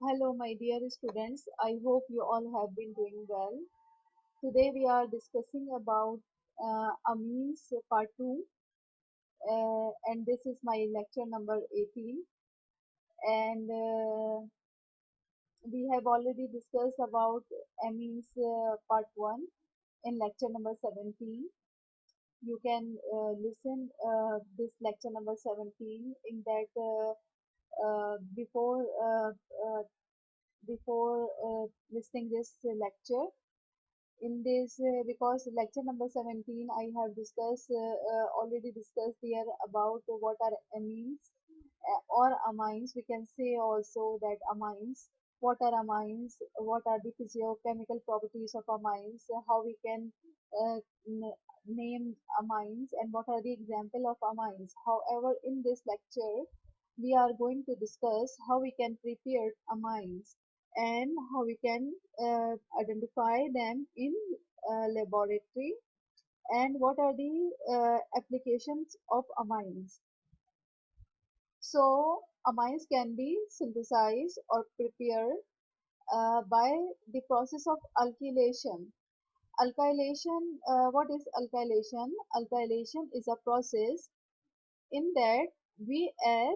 Hello, my dear students. I hope you all have been doing well. Today we are discussing about amines part 2, and this is my lecture number 18. And we have already discussed about amines part 1 in lecture number 17. You can listen this lecture number 17 in that uh, before uh, uh, before listening this lecture in this because lecture number 17 I have already discussed here about what are amines or amines. We can say also that amines, what are amines, what are the physiochemical properties of amines, how we can uh, n- name amines, and what are the example of amines. However, in this lecture we are going to discuss how we can prepare amines and how we can identify them in laboratory, and what are the applications of amines. So amines can be synthesized or prepared by the process of alkylation. Alkylation, what is alkylation? Alkylation is a process in that we add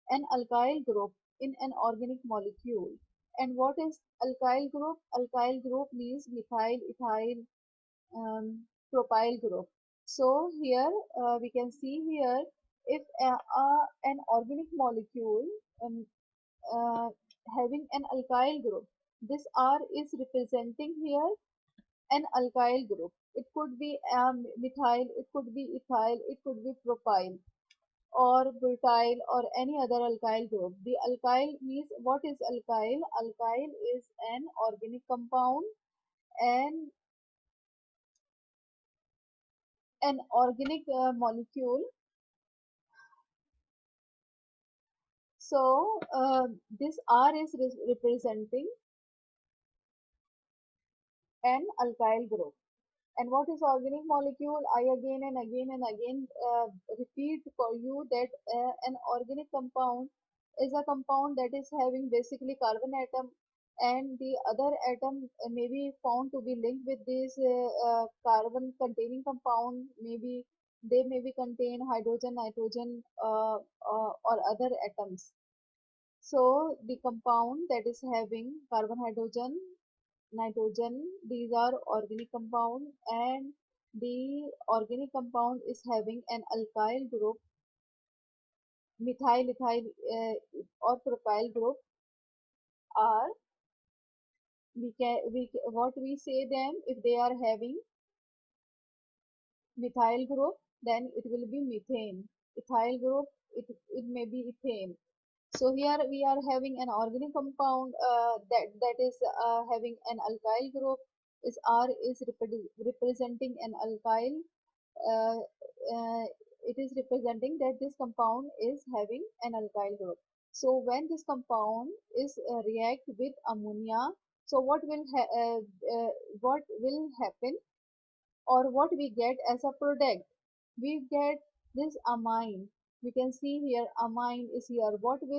an alkyl group in an organic molecule. And what is alkyl group? Alkyl group means methyl, ethyl, propyl group. So here we can see here if an organic molecule um, uh, having an alkyl group, this R is representing here an alkyl group. It could be methyl, it could be ethyl, it could be propyl or butyl or any other alkyl group. The alkyl means, what is alkyl? Alkyl is an organic compound and an organic molecule. So this R is representing an alkyl group. And what is organic molecule? I again and again and again repeat for you that an organic compound is a compound that is having basically carbon atom, and the other atom may be found to be linked with this carbon containing compound. Maybe they may be contain hydrogen, nitrogen, or other atoms. So the compound that is having carbon, hydrogen, nitrogen, these are organic compound, and the organic compound is having an alkyl group, methyl, ethyl, or propyl group, are what we say them, if they are having methyl group, then it will be methane. Ethyl group, it may be ethane. So here we are having an organic compound that is having an alkyl group. Is R is representing an alkyl. Uh, uh, it is representing that this compound is having an alkyl group. So when this compound is react with ammonia, so what will happen, or what we get as a product? We get this amine. We can see here amine is here. What is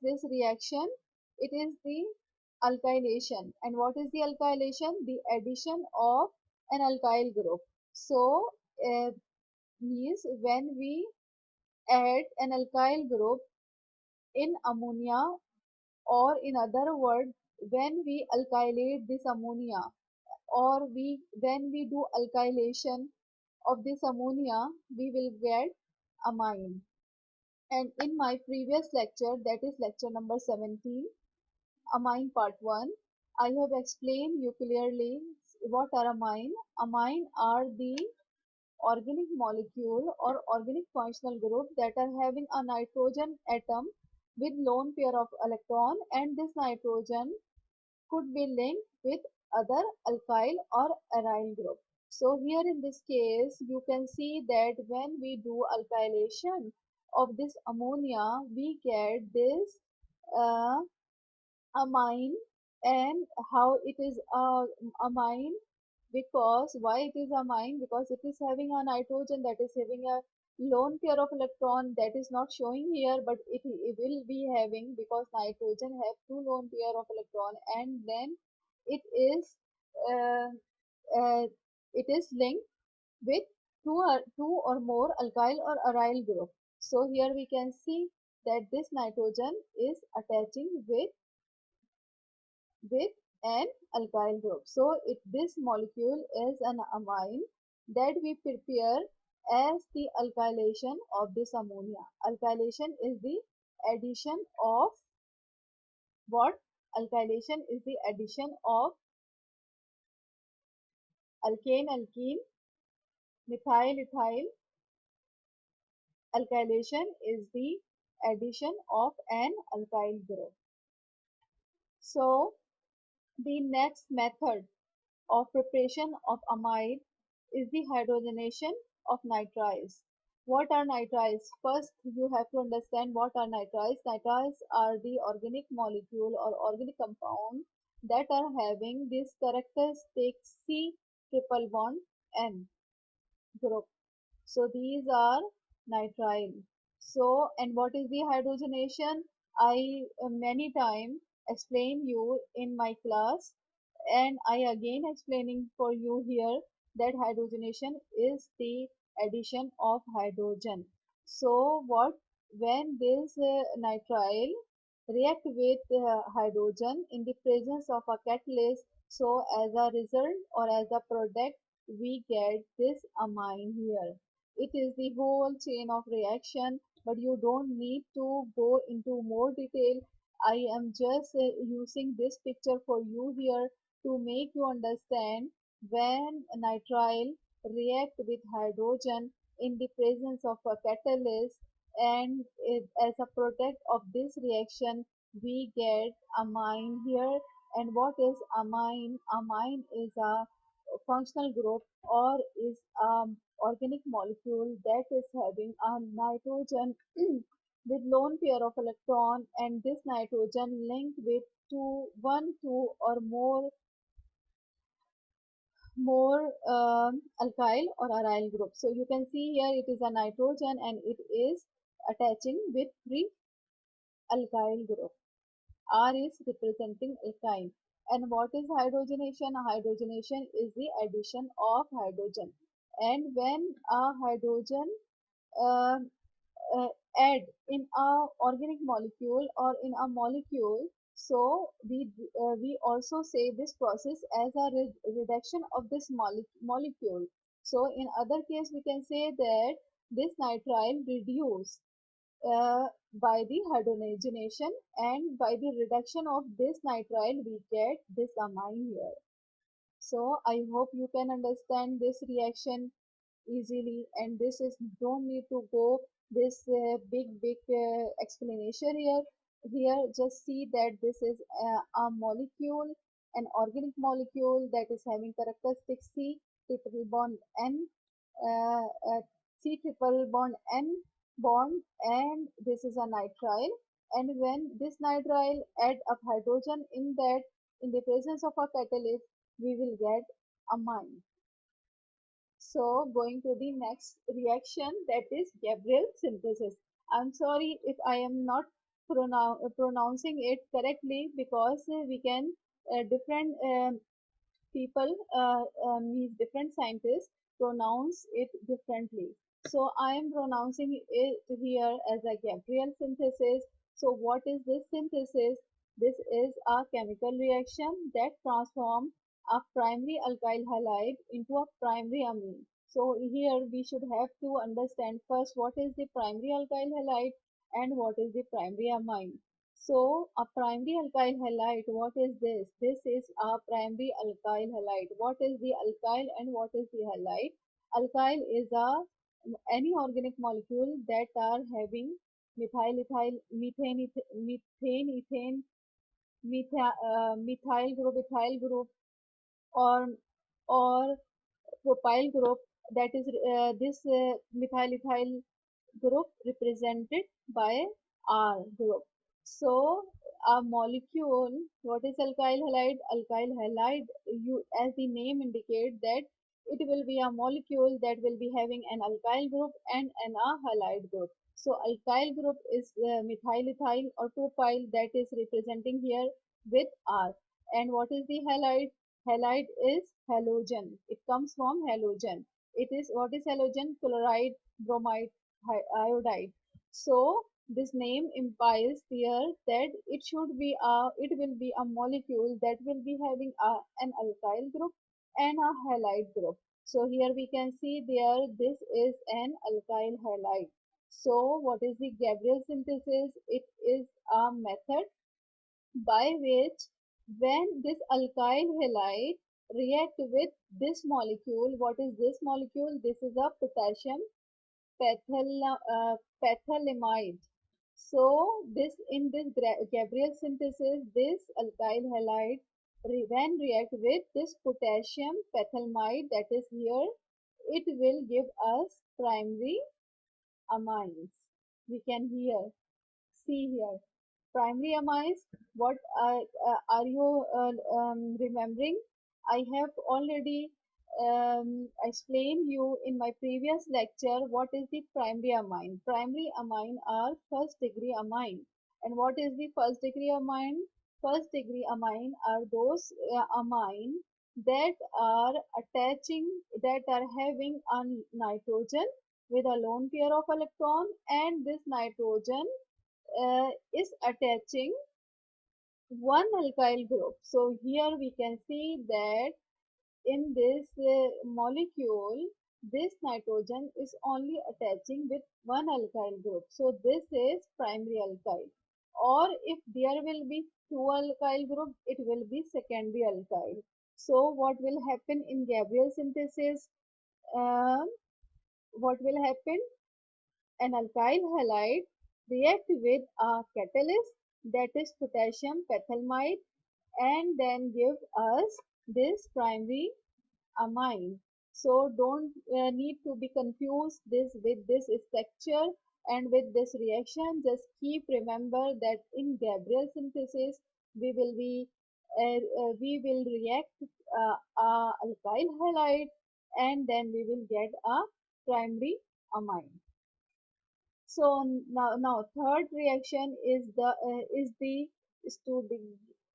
this reaction? It is the alkylation. And what is the alkylation? The addition of an alkyl group. So means when we add an alkyl group in ammonia, or in other words, when we alkylate this ammonia, or when we do alkylation of this ammonia, we will get amine. And in my previous lecture, that is lecture number 17, amine part 1, I have explained you clearly what are amine. Amine are the organic molecule or organic functional group that are having a nitrogen atom with lone pair of electron, and this nitrogen could be linked with other alkyl or aryl group. So here in this case, you can see that when we do alkylation of this ammonia, we get this uh, amine. And how it is amine? Because why it is amine? Because it is having a nitrogen that is having a lone pair of electron that is not showing here, but it will be having, because nitrogen have two lone pair of electron, and then it is uh, uh, it is linked with two or more alkyl or aryl group. So here we can see that this nitrogen is attaching with an alkyl group. So this molecule is an amine that we prepare as the alkylation of this ammonia. Alkylation is the addition of what? Alkylation is the addition of alkane, alkene, methyl, ethyl. Alkylation is the addition of an alkyl group. So the next method of preparation of amide is the hydrogenation of nitriles. What are nitriles? First, you have to understand what are nitriles. Nitriles are the organic molecule or organic compound that are having this characteristic C triple bond N group. So these are nitrile. So, and what is the hydrogenation? I many time explain you in my class, and I again explaining for you here that hydrogenation is the addition of hydrogen. So what, when this nitrile react with hydrogen in the presence of a catalyst, so as a result or as a product we get this amine here. It is the whole chain of reaction, but you don't need to go into more detail. I am just using this picture for you here to make you understand when nitrile react with hydrogen in the presence of a catalyst, and as a product of this reaction we get amine here. And what is amine? Amine is a functional group or is organic molecule that is having a nitrogen with lone pair of electron, and this nitrogen linked with two or more alkyl or aryl group. So you can see here it is a nitrogen and it is attaching with three alkyl group. R is representing alkyne. And what is hydrogenation? Hydrogenation is the addition of hydrogen. And when a hydrogen uh, uh, add in a organic molecule or in a molecule, so we also say this process as a reduction of this molecule. So in other case we can say that this nitrile reduce by the hydrogenation, and by the reduction of this nitrile we get this amine here. So I hope you can understand this reaction easily, and this is don't need to go this big explanation here. Here just see that this is a molecule, an organic molecule that is having characteristic C triple bond N, uh, uh, C triple bond N bond, and this is a nitrile. And when this nitrile add up hydrogen in that, in the presence of a catalyst, we will get amine. So going to the next reaction, that is Gabriel synthesis. I'm sorry if I am not pronouncing it correctly, because we can different people means different scientists pronounce it differently. So I am pronouncing it here as a Gabriel synthesis. So what is this synthesis? This is a chemical reaction that transforms a primary alkyl halide into a primary amine. So here we should have to understand first what is the primary alkyl halide and what is the primary amine. So a primary alkyl halide, what is this? This is a primary alkyl halide. What is the alkyl and what is the halide? Alkyl is a any organic molecule that are having methyl, ethyl, methane, methyl group, ethyl group, or or propyl group. That is this methyl ethyl group represented by R group. So a molecule, what is alkyl halide? Alkyl halide, you as the name indicate that it will be a molecule that will be having an alkyl group and an halide group. So alkyl group is methyl ethyl or propyl, that is representing here with R. And what is the halide? Halide is halogen. It comes from halogen. It is, what is halogen? Chloride, bromide, iodide. So this name implies here that it will be a molecule that will be having an alkyl group and a halide group. So here we can see there this is an alkyl halide. So what is the Gabriel synthesis? It is a method by which when this alkyl halide react with this molecule, what is this molecule? This is a potassium pethalimide. So this in this Gabriel synthesis, this alkyl halide when react with this potassium pethalimide, that is here, it will give us primary amines. We can here see here primary amines. What are you remembering? I have already explained you in my previous lecture what is the primary amine. Primary amine are first degree amine. And what is the first degree amine? First degree amine are those amine that are attaching, that are having a nitrogen with a lone pair of electron, and this nitrogen is attaching one alkyl group. So here we can see that in this molecule, this nitrogen is only attaching with one alkyl group. So this is primary alkyl. Or if there will be two alkyl group, it will be secondary alkyl. So what will happen in Gabriel synthesis? Uh, what will happen? An alkyl halide react with a catalyst, that is potassium pethalimide, and then give us this primary amine. So don't need to be confused this with this structure and with this reaction. Just keep remember that in Gabriel synthesis we will be we will react alkyl halide, and then we will get a primary amine. So now third reaction is the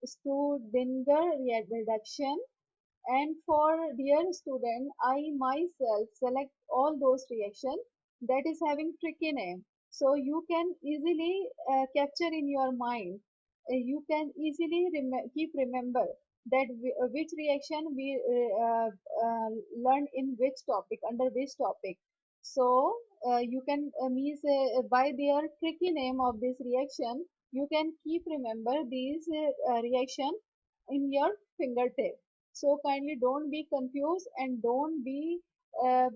Studinger reduction. And for dear student, I myself select all those reactions that is having tricky name. So you can easily capture in your mind. You can easily keep remember that which reaction we learn in which topic, under which topic. So you can means by their tricky name of this reaction, you can keep remember these reaction in your fingertip. So kindly don't be confused and don't be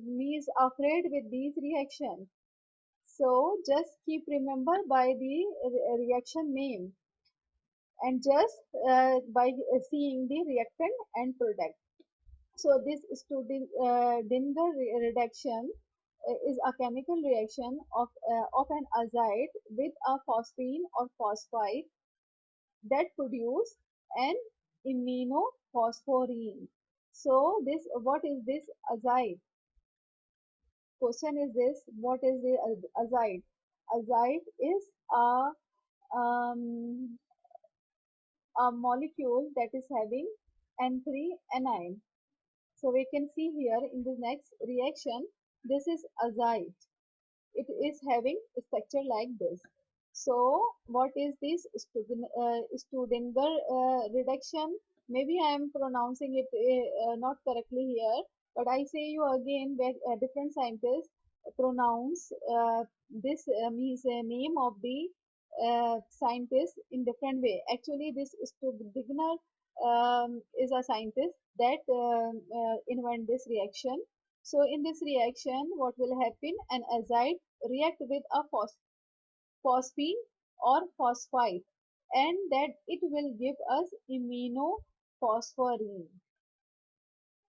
means afraid with these reactions. So just keep remember by the reaction name, and just by seeing the reactant and product. So this Dinger reduction is a chemical reaction of an azide with a phosphine or phosphide that produce an iminophosphorine. So this, what is this azide? Question is this: what is the azide? Azide is um, a molecule that is having N3 anion. So we can see here in the next reaction, this is azide. It is having a structure like this. So what is this Studinger reduction? Maybe I am pronouncing it not correctly here, but I say you again that different scientists pronounce this means name of the scientist in different way. Actually, this Studinger is a scientist that invent this reaction. So in this reaction, what will happen? An azide react with a phosphine or phosphide, and that it will give us iminophosphorine.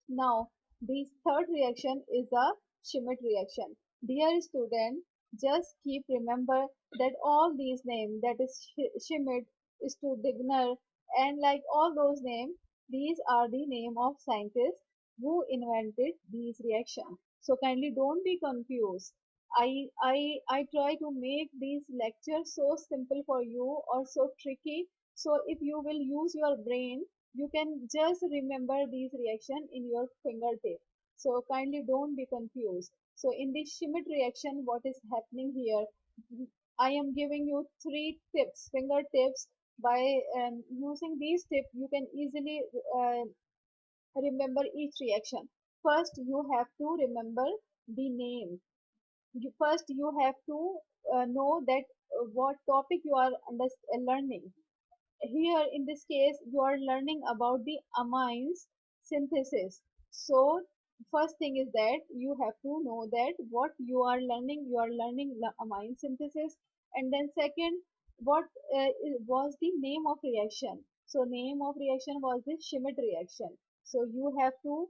Now, the third reaction is a Schmidt reaction. Dear student, just keep remember that all these names, that is Schmidt, Studinger, and like all those names, these are the name of scientists who invented these reactions. So kindly don't be confused. I try to make these lectures so simple for you or so tricky. So if you will use your brain, you can just remember these reaction in your fingertip. So kindly don't be confused. So in this Schmidt reaction, what is happening here? I am giving you three tips, finger tips. By using these tips, you can easily remember each reaction. First, you have to remember the name. First, you have to know that what topic you are learning. Here, in this case, you are learning about the amines synthesis. So, first thing is that you have to know that what you are learning the amine synthesis. And then second, what was the name of reaction. So, name of reaction was the Schmidt reaction. So, you have to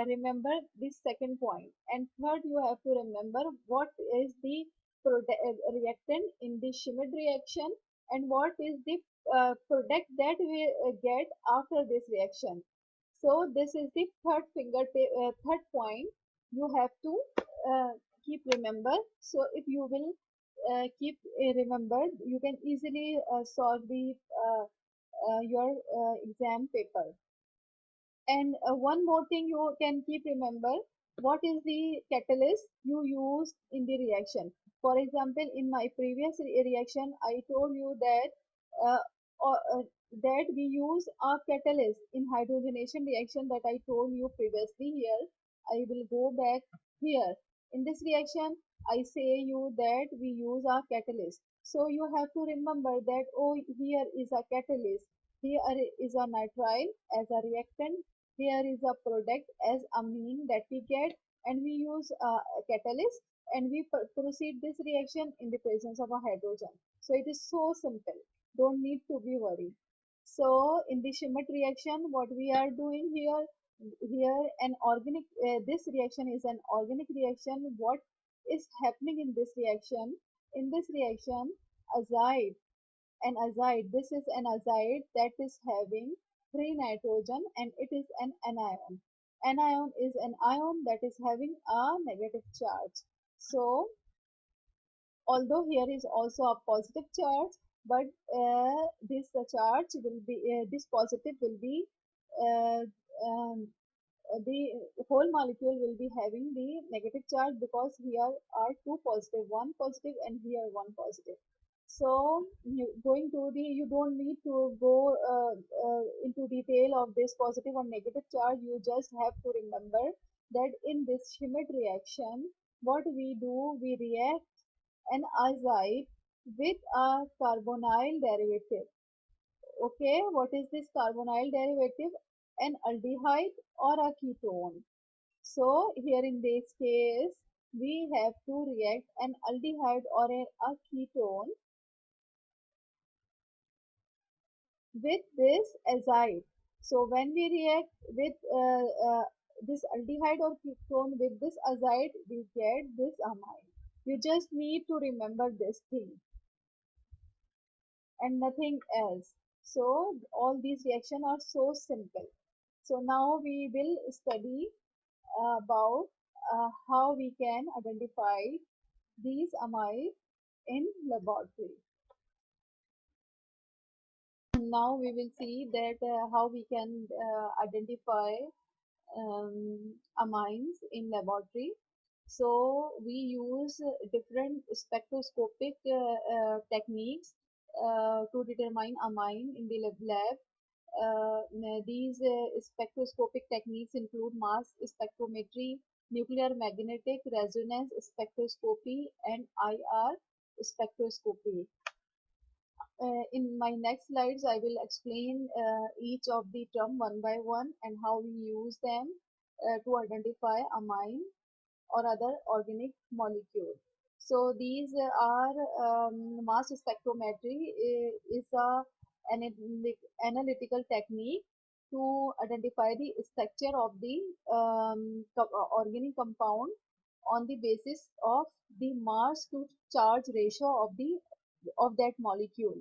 remember this second point. And third, you have to remember what is the reactant in the Schmidt reaction and what is the product that we get after this reaction. So this is the third point you have to uh, keep remember. So if you will keep remember, you can easily solve the your exam paper. And one more thing you can keep remember, what is the catalyst you use in the reaction. For example, in my previous reaction, I told you that uh, that we use a catalyst in hydrogenation reaction that I told you previously here. I will go back here. In this reaction, I say you that we use a catalyst. So you have to remember that, oh, here is a catalyst. Here is a nitrile as a reactant. Here is a product as amine that we get, and we use a catalyst, and we proceed this reaction in the presence of a hydrogen. So it is so simple. Don't need to be worried. So in the Schmidt reaction, what we are doing here an organic, this reaction is an organic reaction. What is happening in this reaction? In this reaction, azide an azide. This is an azide that is having three nitrogen and it is an anion. Anion is an ion that is having a negative charge. So although here is also a positive charge, but this charge will be this positive will be uh, um, the whole molecule will be having the negative charge because here are two positive, one positive and here one positive. So going to the, you don't need to go into detail of this positive or negative charge. You just have to remember that in this Schmidt reaction, what we do, we react an azide with a carbonyl derivative. Okay, what is this carbonyl derivative? An aldehyde or a ketone. So here in this case, we have to react an aldehyde or a ketone with this azide. So when we react with this aldehyde or ketone with this azide, we get this amine. You just need to remember this thing and nothing else. So all these reactions are so simple. So now we will study about how we can identify these amines in laboratory. Now we will see that how we can identify amines in laboratory. So we use different spectroscopic techniques to determine amine in the lab. These spectroscopic techniques include mass spectrometry, nuclear magnetic resonance spectroscopy, and IR spectroscopy. In my next slides, I will explain each of the term one by one and how we use them to identify amine or other organic molecule. So these are mass spectrometry is a analytical technique to identify the structure of the organic compound on the basis of the mass to charge ratio of the of that molecule.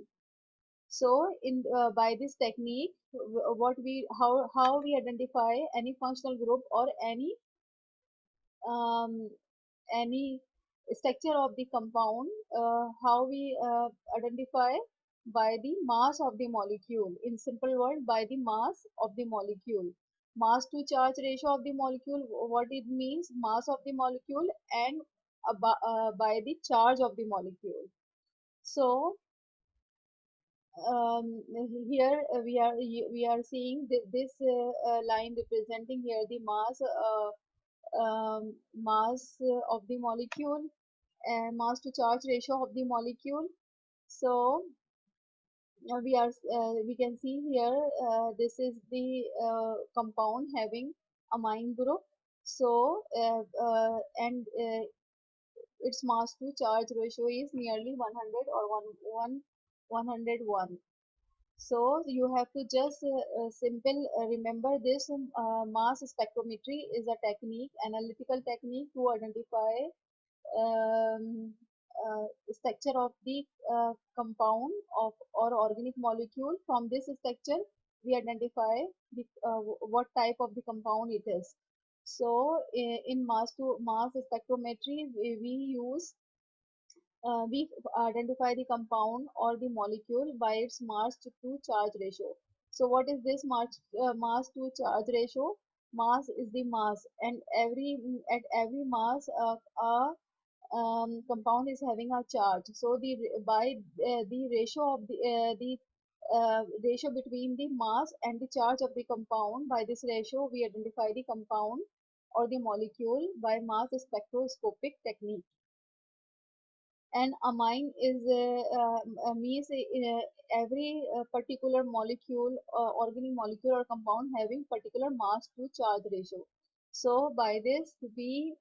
So in by this technique, what we how we identify any functional group or um, any structure of the compound, how we identify by the mass of the molecule. In simple word, by the mass of the molecule. Mass to charge ratio of the molecule, what it means, mass of the molecule, and by the charge of the molecule. So here we are seeing this line representing here the mass of the molecule and mass to charge ratio of the molecule. So we can see here, this is the compound having amine group. So and its mass to charge ratio is nearly 100 or 101. So you have to just simple remember this. Mass spectrometry is a technique, analytical technique to identify um, structure of the compound of or organic molecule. From this structure, we identify the what type of the compound it is. So in mass to mass spectrometry, we use we identify the compound or the molecule by its mass to charge ratio. So what is this mass to charge ratio? Mass is the mass, and at every mass compound is having a charge. So by the ratio of the ratio between the mass and the charge of the compound, by this ratio we identify the compound or the molecule by mass spectroscopic technique. And amine is means every particular molecule, organic molecule or compound having particular mass to charge ratio. So by this we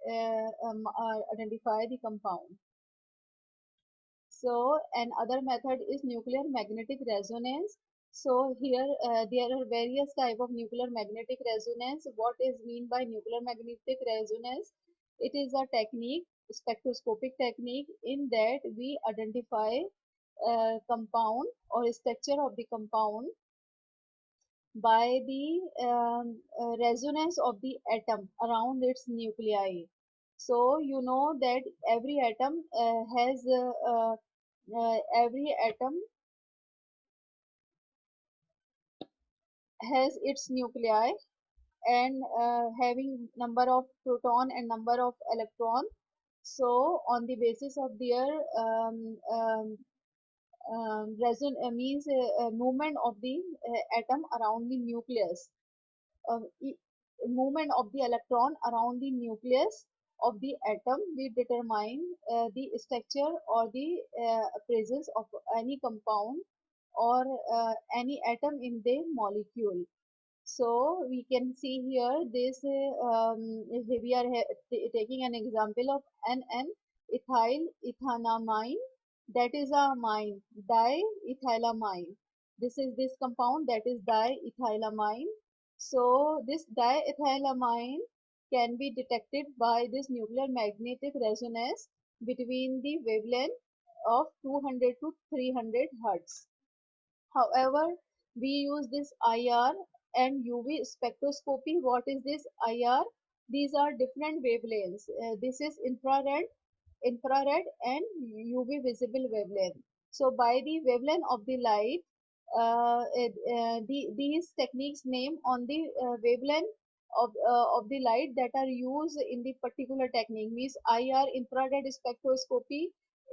identify the compound. So another method is nuclear magnetic resonance. So here there are various type of nuclear magnetic resonance. What is mean by nuclear magnetic resonance? It is a technique, spectroscopic technique, in that we identify compound or structure of the compound by the resonance of the atom around its nuclei. So you know that every atom has every atom has its nuclei and having number of proton and number of electron. So on the basis of their means movement of the atom around the nucleus, uh, e- movement of the electron around the nucleus of the atom, we determine the structure or the presence of any compound or any atom in the molecule. So we can see here this we are taking an example of NN ethyl ethanamine, that is a amine, diethylamine. This is this compound, that is diethylamine. So this diethylamine can be detected by this nuclear magnetic resonance between the wavelength of 200 to 300 Hertz. However, we use this IR and UV spectroscopy. What is this IR? These are different wavelengths. This is infrared and UV visible wavelength. So by the wavelength of the light, these techniques name on the wavelength of the light that are used in the particular technique, means IR, infrared spectroscopy,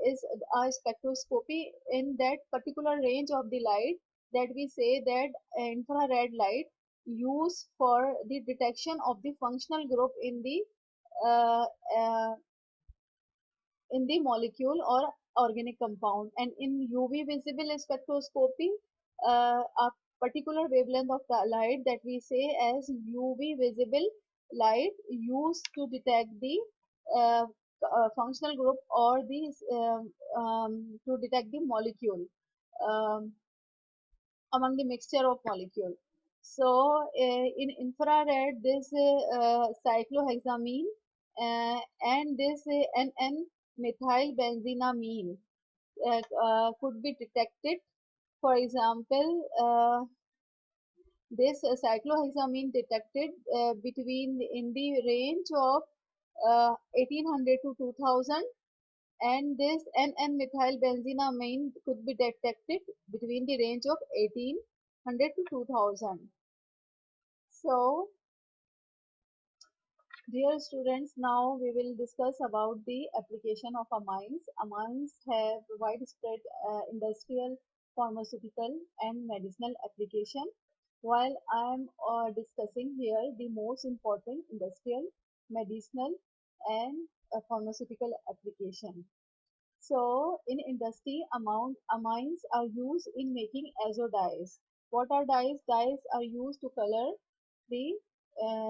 is a spectroscopy in that particular range of the light, that we say that infrared light used for the detection of the functional group uh, uh, in the molecule or organic compound. And in UV visible spectroscopy, a particular wavelength of the light that we say as UV visible light used to detect the uh, functional group or the to detect the molecule um, among the mixture of molecule. So in infrared, this cyclohexamine and this NN methylbenzenamine could be detected For example, this cyclohexamine detected between in the range of 1800 to 2000, and this N-methylbenzenamine could be detected between the range of 1800 to 2000. So, dear students, now we will discuss about the application of amines. Amines have widespread industrial, pharmaceutical, and medicinal application. While I am discussing here the most important industrial, medicinal, and pharmaceutical application. So, in industry, amines are used in making azo dyes. What are dyes? Dyes are used to color the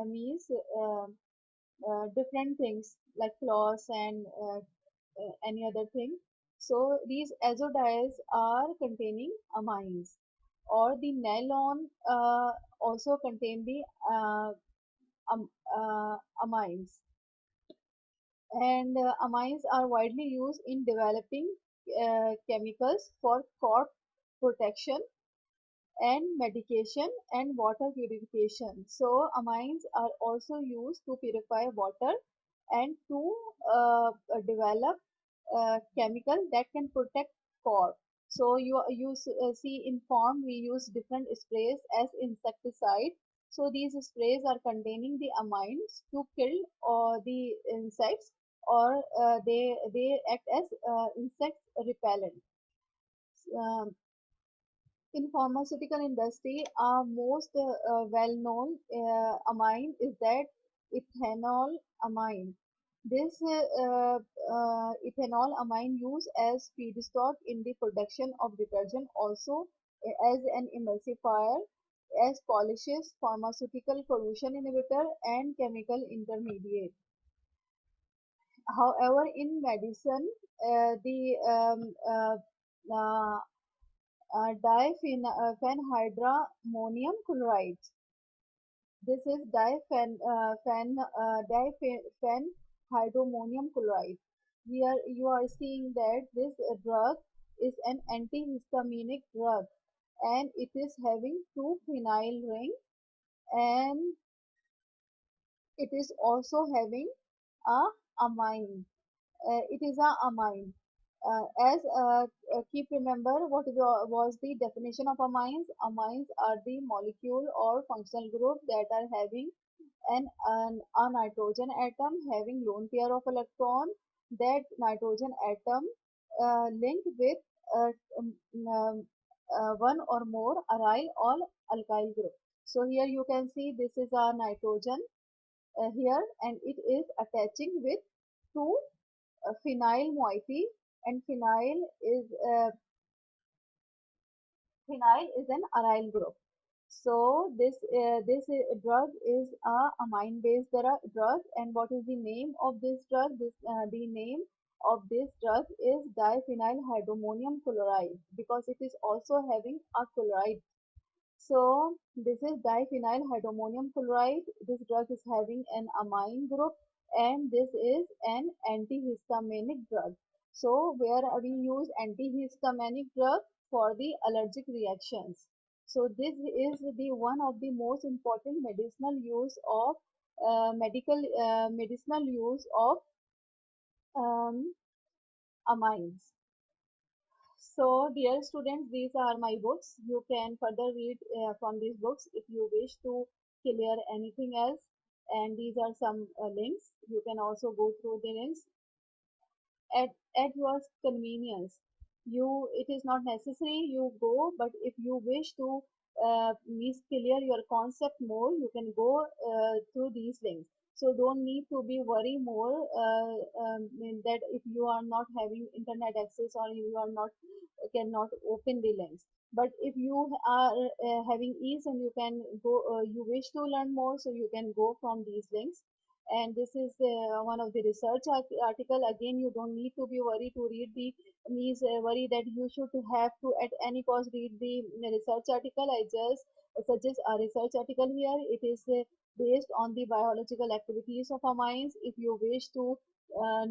means different things like cloths and any other thing. So these azo dyes are containing amines, or the nylon also contain the um, amines, and amines are widely used in developing chemicals for crop protection and medication and water purification. So amines are also used to purify water and to develop chemical that can protect crop. So see in farm we use different sprays as insecticide. So these sprays are containing the amines to kill the insects, or they act as insect repellent. Um, in pharmaceutical industry, our most well-known amine is that ethanol amine. This ethanol amine used as feedstock in the production of detergent, also as an emulsifier, as polishes, pharmaceutical pollution inhibitor, and chemical intermediate. However, in medicine, the uh, diphenhydramonium chloride. This is diphenhydramonium chloride. Here you are seeing that this drug is an antihistaminic drug, and it is having two phenyl ring, and it is also having a amine. It is a amine. As keep remember what was the definition of amines. Amines are the molecule or functional group that are having a nitrogen atom having lone pair of electron. That nitrogen atom linked with uh, um, um, one or more aryl or alkyl group. So here you can see this is a nitrogen here, and it is attaching with two phenyl moiety, and phenyl is an aryl group. So drug is a amine based drug, and what is the name of this drug? The name of this drug is diphenylhydramonium chloride, because it is also having a chloride. So this is diphenylhydramonium chloride. This drug is having an amine group, and this is an antihistaminic drug. So where we use antihistaminic drug for the allergic reactions. So this is the one of the most important medicinal use of medicinal use of um, amines. So, dear students, these are my books. You can further read from these books if you wish to clear anything else. And these are some links. You can also go through the links at, at your convenience. It is not necessary you go, but if you wish to clear your concept more, you can go through these links. So don't need to be worry more that if you are not having internet access, or you are not cannot open the links. But if you are having ease and you can go, you wish to learn more, so you can go from these links. And this is one of the research article. Again, you don't need to be worried to read the means worry that you should have to at any cost read the research article. I just suggest a research article here. It is based on the biological activities of amines. If you wish to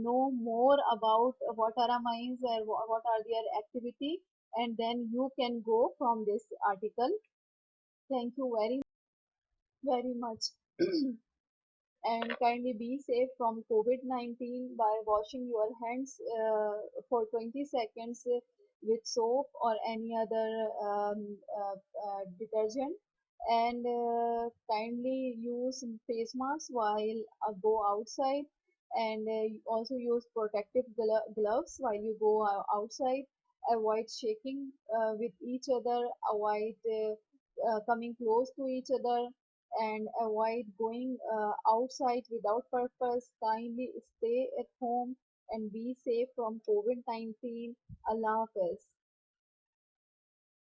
know more about what are amines and what are their activity, and then you can go from this article. Thank you very much. And kindly be safe from COVID-19 by washing your hands for 20 seconds with soap or any other detergent, and kindly use face masks while go outside, and also use protective gloves while you go outside. Avoid shaking with each other, avoid coming close to each other, and avoid going outside without purpose. Kindly stay at home and be safe from COVID-19. Allah Hafiz.